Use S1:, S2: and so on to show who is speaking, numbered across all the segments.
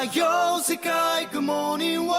S1: よ世界がモーニング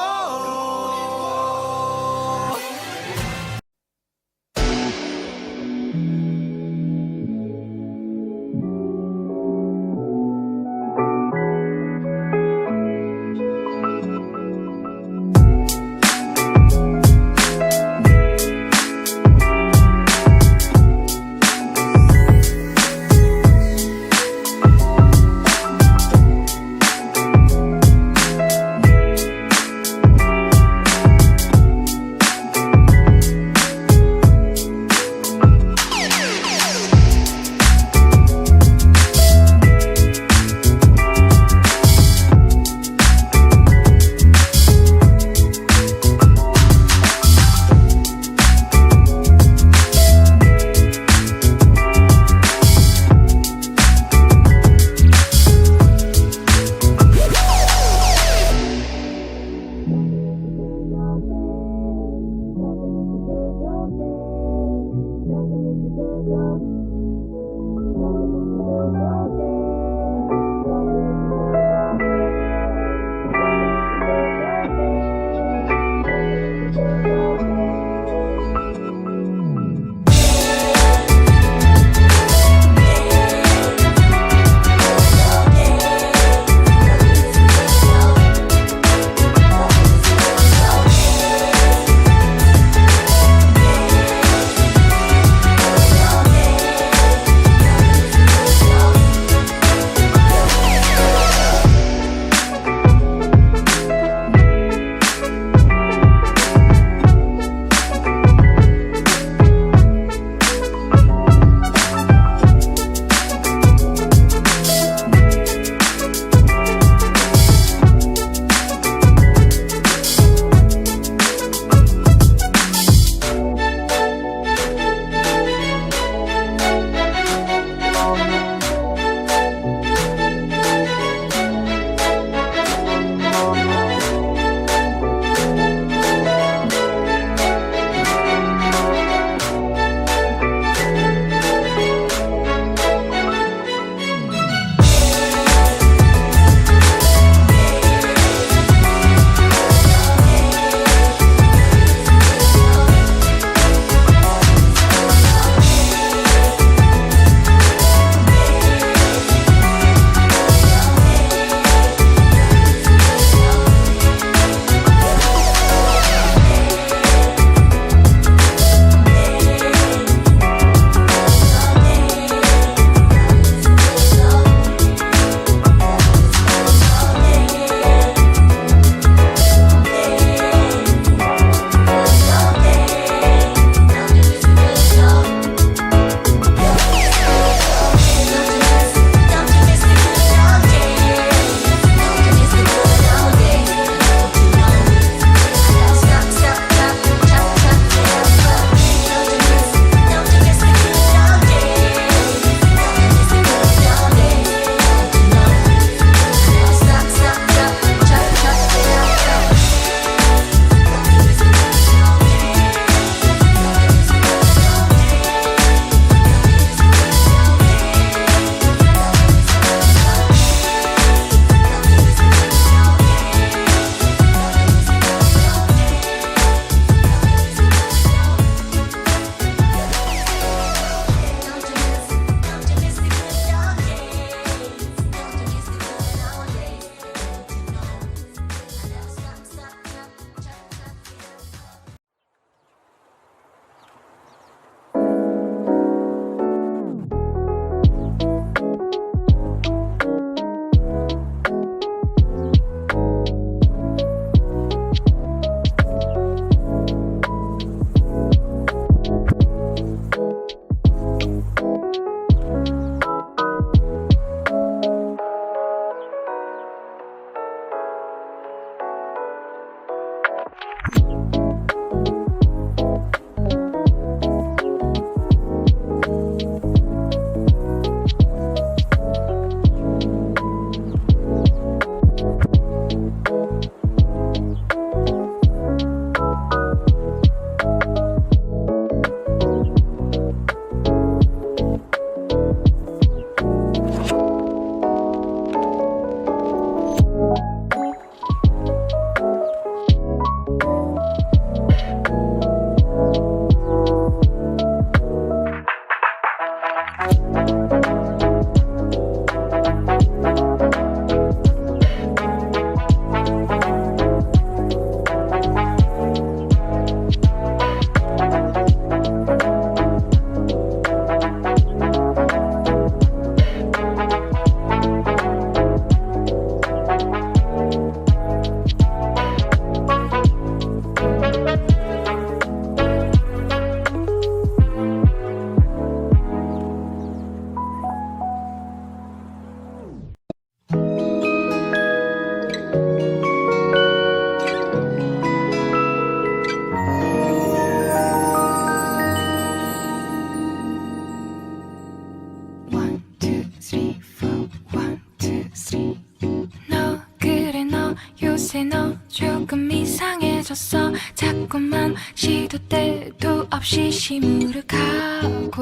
S2: 글쎄 너 조금 이상해졌어. 자꾸만 시도 때도 없이 시무룩하고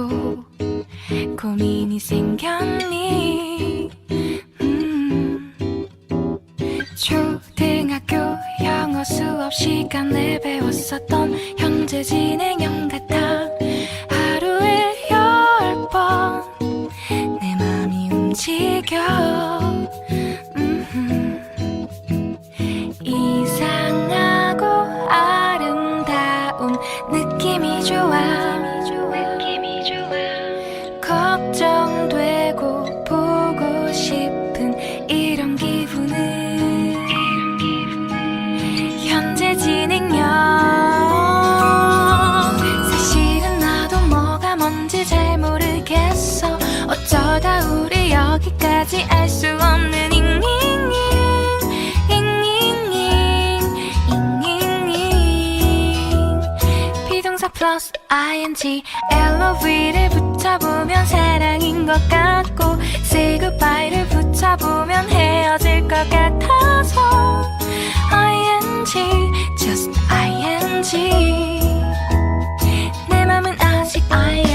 S2: 고민이 생겼니. 초등학교 영어 수업 시간에 배웠었던 현재 진행형 같아. 하루에 10번 내 맘이 움직여. 이상하고 아름다운 느낌이 좋아. 걱정되고 보고 싶은 이런 기분은 현재 진행형. 사실은 나도 뭐가 뭔지 잘 모르겠어. 어쩌다 우리 여기까지 알 수 없는 비동사 플러스 ing LOV를 붙여보면 사랑인 것 같고 say goodbye를 붙여보면 헤어질 것 같아서 ing just ing 내 맘은 아직 ing.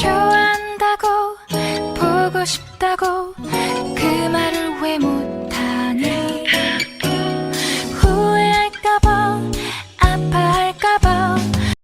S2: 좋아한다고 보고 싶다고 그 말을 왜 못